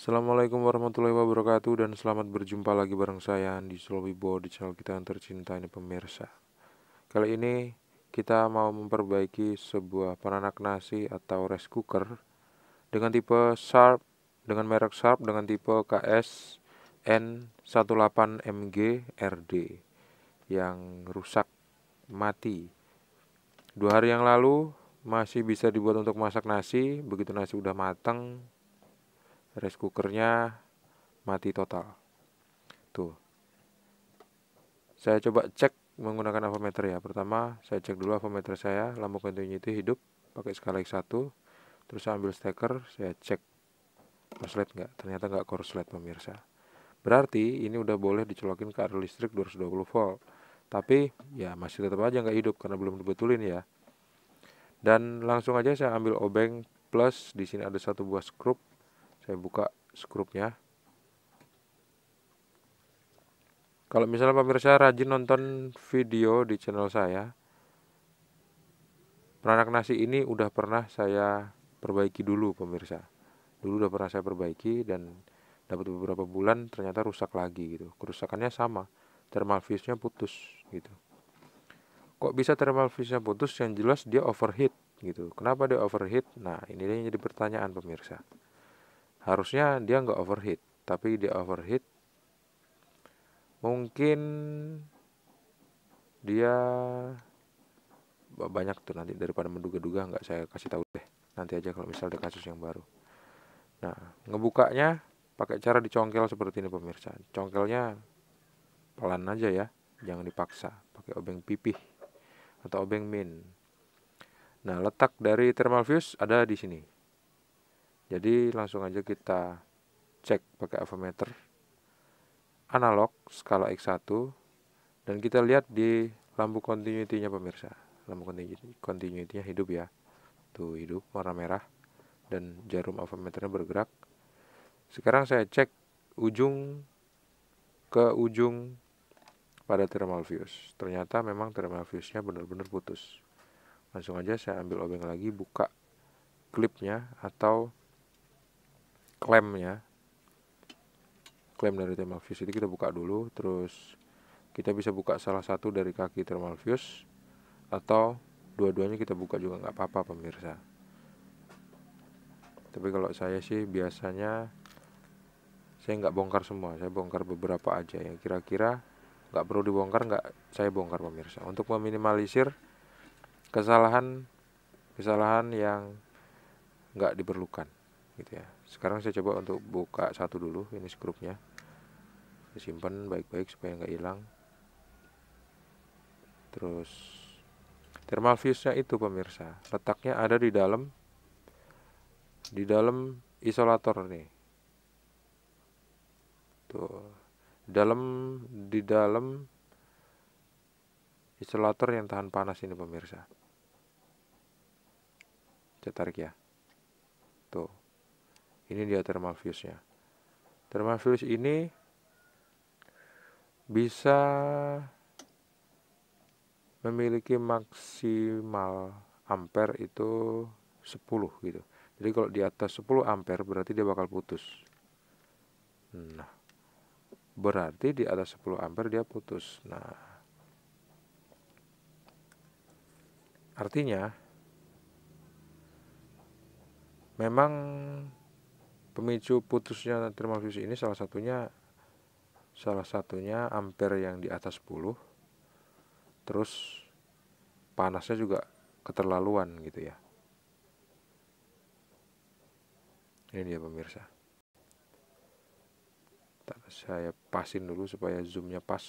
Assalamualaikum warahmatullahi wabarakatuh dan selamat berjumpa lagi bareng saya Andi Sulwibo di channel kita yang tercinta ini pemirsa. Kali ini kita mau memperbaiki sebuah penanak nasi atau rice cooker dengan tipe Sharp, dengan merek Sharp dengan tipe KS N18MG RD yang rusak mati. 2 hari yang lalu masih bisa dibuat untuk masak nasi, begitu nasi udah matang rice cookernya mati total. Tuh, saya coba cek menggunakan avometer ya. Pertama, saya cek dulu avometer saya, lampu continuity hidup pakai skala X1. Terus saya ambil steker, saya cek korslet nggak. Ternyata nggak korslet pemirsa. Berarti ini udah boleh dicolokin ke arus listrik 220 volt. Tapi ya masih tetap aja nggak hidup karena belum dibetulin ya. Dan langsung aja saya ambil obeng plus. Di sini ada satu buah skrup. Saya buka skrupnya. Kalau misalnya pemirsa rajin nonton video di channel saya, penanak nasi ini udah pernah saya perbaiki dulu pemirsa. Dulu udah pernah saya perbaiki dan dapat beberapa bulan ternyata rusak lagi gitu. Kerusakannya sama, thermal fuse-nya putus gitu. Kok bisa thermal fuse-nya putus? Yang jelas dia overheat gitu. Kenapa dia overheat? Nah, ini yang jadi pertanyaan pemirsa. Harusnya dia nggak overheat, tapi dia overheat. Mungkin dia banyak tuh, nanti daripada menduga-duga nggak saya kasih tahu deh. Nanti aja kalau misalnya ada kasus yang baru. Nah, ngebukanya pakai cara dicongkel seperti ini pemirsa. Congkelnya pelan aja ya, jangan dipaksa. Pakai obeng pipih atau obeng min. Nah, letak dari thermal fuse ada di sini. Jadi langsung aja kita cek pakai avometer analog skala X1 dan kita lihat di lampu continuity-nya pemirsa. Lampu continuity-nya hidup ya. Tuh hidup warna merah dan jarum avometernya bergerak. Sekarang saya cek ujung ke ujung pada thermal fuse. Ternyata memang thermal fuse-nya benar-benar putus. Langsung aja saya ambil obeng lagi, buka klipnya atau klemnya. Klem dari thermal fuse itu kita buka dulu, terus kita bisa buka salah satu dari kaki thermal fuse atau dua-duanya kita buka juga nggak apa-apa pemirsa. Tapi kalau saya sih biasanya saya nggak bongkar semua, saya bongkar beberapa aja yang kira-kira nggak perlu dibongkar, nggak saya bongkar pemirsa untuk meminimalisir kesalahan yang nggak diperlukan gitu ya. Sekarang saya coba untuk buka satu dulu, ini skrupnya saya simpan baik-baik supaya nggak hilang. Terus thermal fuse-nya itu pemirsa letaknya ada di dalam isolator nih. Tuh, di dalam isolator yang tahan panas ini pemirsa. Saya tarik ya. Tuh, ini dia thermal fuse-nya. Thermal fuse ini bisa memiliki maksimal ampere itu 10 gitu. Jadi kalau di atas 10 ampere berarti dia bakal putus. Nah, berarti di atas 10 ampere dia putus. Nah, artinya memang pemicu putusnya thermal fuse ini salah satunya ampere yang di atas 10. Terus panasnya juga keterlaluan gitu ya. Ini dia pemirsa. Saya pasin dulu supaya zoomnya pas.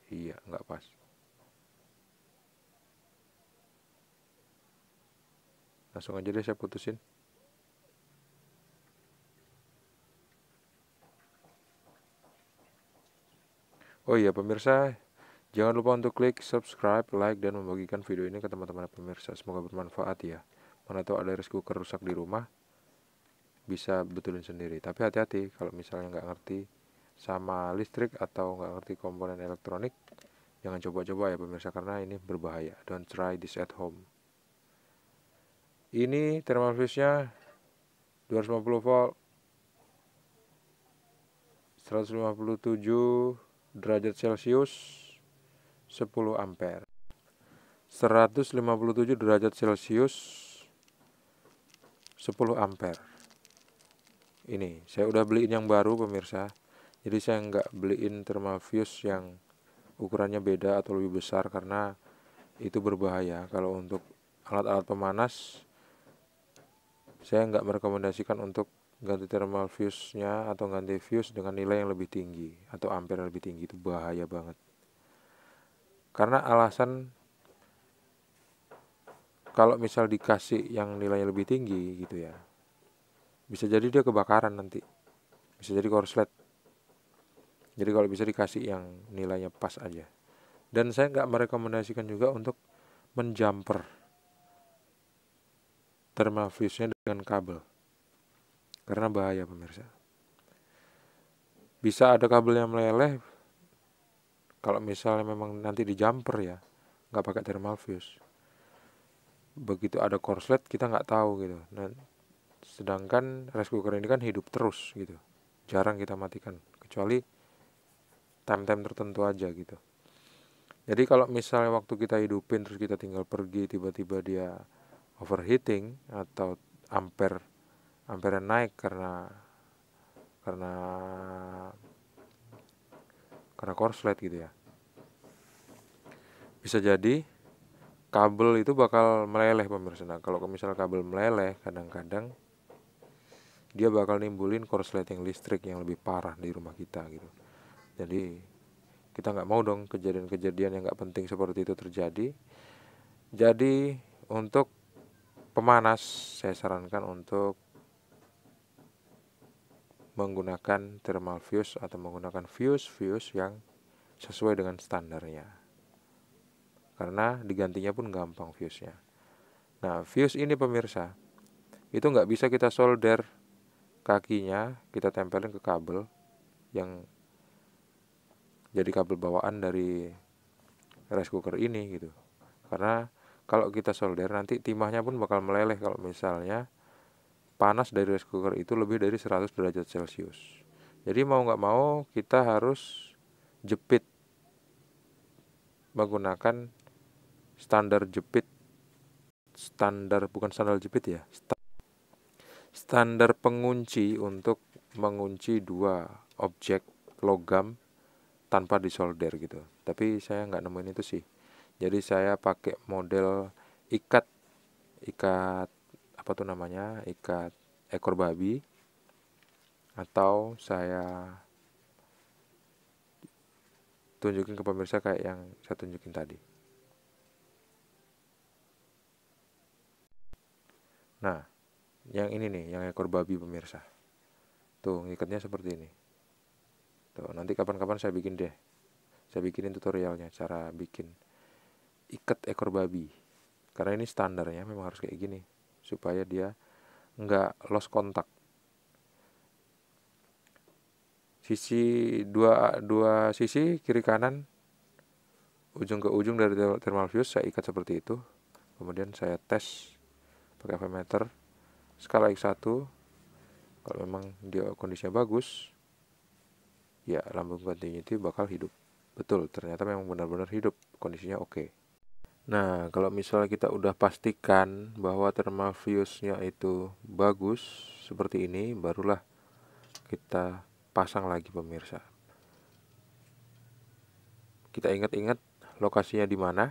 Iya, nggak pas. Langsung aja deh saya putusin. Oh iya pemirsa, jangan lupa untuk klik subscribe, like, dan membagikan video ini ke teman-teman pemirsa. Semoga bermanfaat ya. Mana tahu ada rice cooker rusak di rumah, bisa betulin sendiri. Tapi hati-hati kalau misalnya nggak ngerti sama listrik atau nggak ngerti komponen elektronik, jangan coba-coba ya pemirsa karena ini berbahaya. Don't try this at home. Ini thermal fuse-nya 250 volt 157 derajat Celcius 10 ampere. 157 derajat Celcius 10 ampere. Ini saya udah beliin yang baru pemirsa. Jadi saya nggak beliin thermal fuse yang ukurannya beda atau lebih besar karena itu berbahaya. Kalau untuk alat-alat pemanas saya nggak merekomendasikan untuk ganti thermal fuse-nya atau ganti fuse dengan nilai yang lebih tinggi atau ampere yang lebih tinggi. Itu bahaya banget. Karena alasan kalau misal dikasih yang nilainya lebih tinggi gitu ya, bisa jadi dia kebakaran nanti, bisa jadi korslet. Jadi kalau bisa dikasih yang nilainya pas aja. Dan saya nggak merekomendasikan juga untuk menjumper thermal fuse-nya dengan kabel, karena bahaya pemirsa. Bisa ada kabel yang meleleh kalau misalnya memang nanti di jumper ya, nggak pakai thermal fuse. Begitu ada korslet kita nggak tahu gitu. Nah, sedangkan rice cooker ini kan hidup terus gitu, jarang kita matikan kecuali time-time tertentu aja gitu. Jadi kalau misalnya waktu kita hidupin terus kita tinggal pergi, tiba-tiba dia overheating atau ampere naik karena korslet gitu ya, bisa jadi kabel itu bakal meleleh pemirsa. Nah, kalau misalnya kabel meleleh kadang-kadang dia bakal nimbulin korsleting listrik yang lebih parah di rumah kita gitu. Jadi kita nggak mau dong kejadian-kejadian yang nggak penting seperti itu terjadi. Jadi untuk pemanas saya sarankan untuk menggunakan thermal fuse atau menggunakan fuse yang sesuai dengan standarnya. Karena digantinya pun gampang fuse-nya. Nah, fuse ini pemirsa, itu nggak bisa kita solder kakinya, kita tempelin ke kabel yang jadi kabel bawaan dari rice cooker ini gitu. Karena kalau kita solder nanti timahnya pun bakal meleleh kalau misalnya panas dari rice cooker itu lebih dari 100 derajat Celcius. Jadi mau nggak mau kita harus jepit menggunakan standar pengunci untuk mengunci dua objek logam tanpa disolder gitu. Tapi saya nggak nemuin itu sih. Jadi saya pakai model ikat apa tuh namanya, ikat ekor babi, atau saya tunjukin ke pemirsa kayak yang saya tunjukin tadi. Nah, yang ini nih, yang ekor babi pemirsa. Tuh, ngikatnya seperti ini. Tuh, nanti kapan-kapan saya bikin deh. Saya bikinin tutorialnya cara bikin ikat ekor babi. Karena ini standarnya memang harus kayak gini supaya dia nggak lost kontak. Sisi dua sisi kiri kanan, ujung ke ujung dari thermal fuse saya ikat seperti itu. Kemudian saya tes pakai voltmeter skala X1. Kalau memang dia kondisinya bagus, ya lambung continuity bakal hidup. Betul, ternyata memang benar-benar hidup, kondisinya oke. Nah, kalau misalnya kita udah pastikan bahwa thermal fuse-nya itu bagus seperti ini, barulah kita pasang lagi pemirsa. Kita ingat-ingat lokasinya di mana.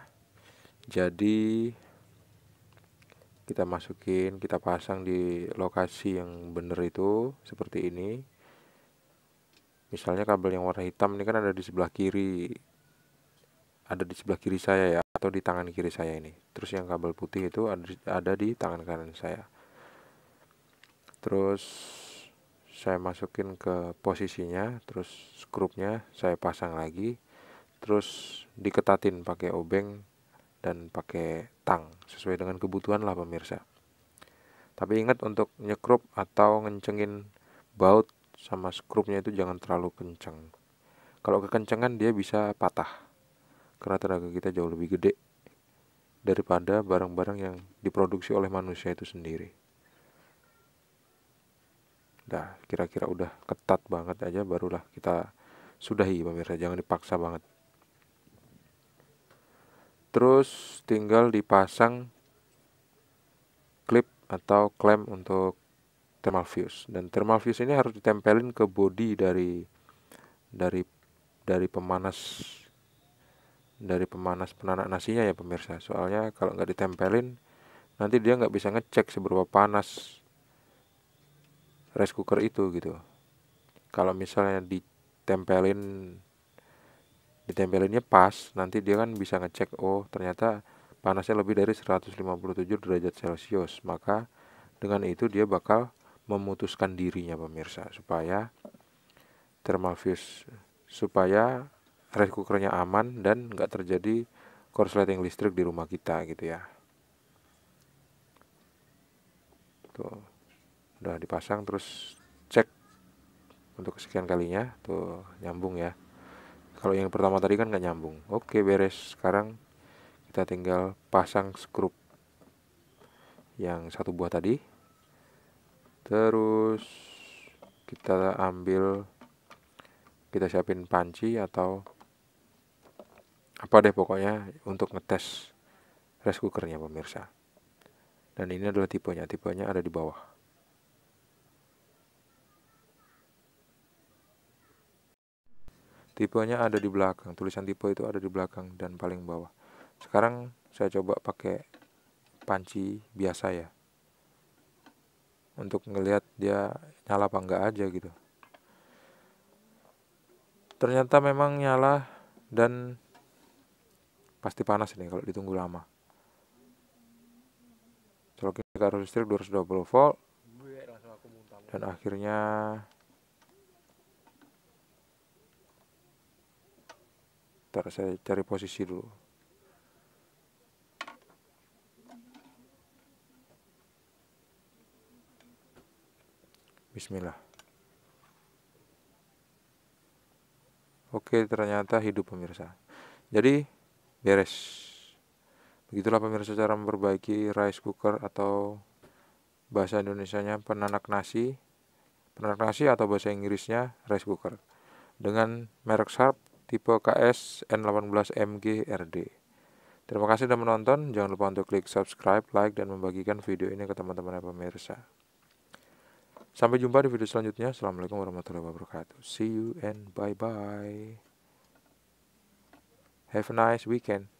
Jadi kita masukin, kita pasang di lokasi yang benar itu seperti ini. Misalnya kabel yang warna hitam ini kan ada di sebelah kiri. Ada di sebelah kiri saya ya, atau di tangan kiri saya ini. Terus yang kabel putih itu ada di tangan kanan saya. Terus saya masukin ke posisinya, terus skrupnya saya pasang lagi, terus diketatin pakai obeng dan pakai tang sesuai dengan kebutuhan lah pemirsa. Tapi ingat untuk nyekrup atau ngencengin baut sama skrupnya itu jangan terlalu kenceng. Kalau kekencengan dia bisa patah karena tenaga kita jauh lebih gede daripada barang-barang yang diproduksi oleh manusia itu sendiri. Nah, kira-kira udah ketat banget aja barulah kita sudahi pemirsa, jangan dipaksa banget. Terus tinggal dipasang klip atau klem untuk thermal fuse, dan thermal fuse ini harus ditempelin ke bodi dari dari pemanas penanak nasinya ya pemirsa. Soalnya kalau nggak ditempelin nanti dia nggak bisa ngecek seberapa panas rice cooker itu gitu. Kalau misalnya ditempelinnya pas, nanti dia kan bisa ngecek, oh ternyata panasnya lebih dari 157 derajat Celcius. Maka dengan itu dia bakal memutuskan dirinya pemirsa, supaya thermal fuse, supaya rice cookernya aman dan nggak terjadi korsleting listrik di rumah kita gitu ya. Tuh, udah dipasang, terus cek untuk kesekian kalinya, tuh nyambung ya. Kalau yang pertama tadi kan nggak nyambung. Oke, beres. Sekarang kita tinggal pasang skrup yang satu buah tadi. Terus kita siapin panci atau apa deh pokoknya untuk ngetes rice cookernya pemirsa. Dan ini adalah tipenya ada di bawah. Tipenya ada di belakang, tulisan tipe itu ada di belakang dan paling bawah. Sekarang saya coba pakai panci biasa ya, untuk ngelihat dia nyala apa enggak aja gitu. Ternyata memang nyala dan pasti panas nih kalau ditunggu lama. Colokin ke arus listrik 220 volt dan akhirnya ntar saya cari posisi dulu. Bismillah. Oke, ternyata hidup pemirsa. Jadi beres. Begitulah pemirsa cara memperbaiki rice cooker atau bahasa Indonesianya penanak nasi atau bahasa Inggrisnya rice cooker dengan merek Sharp tipe KS N18MG RD. Terima kasih sudah menonton. Jangan lupa untuk klik subscribe, like, dan membagikan video ini ke teman-teman pemirsa. Sampai jumpa di video selanjutnya. Assalamualaikum warahmatullahi wabarakatuh. See you and bye-bye. Have a nice weekend.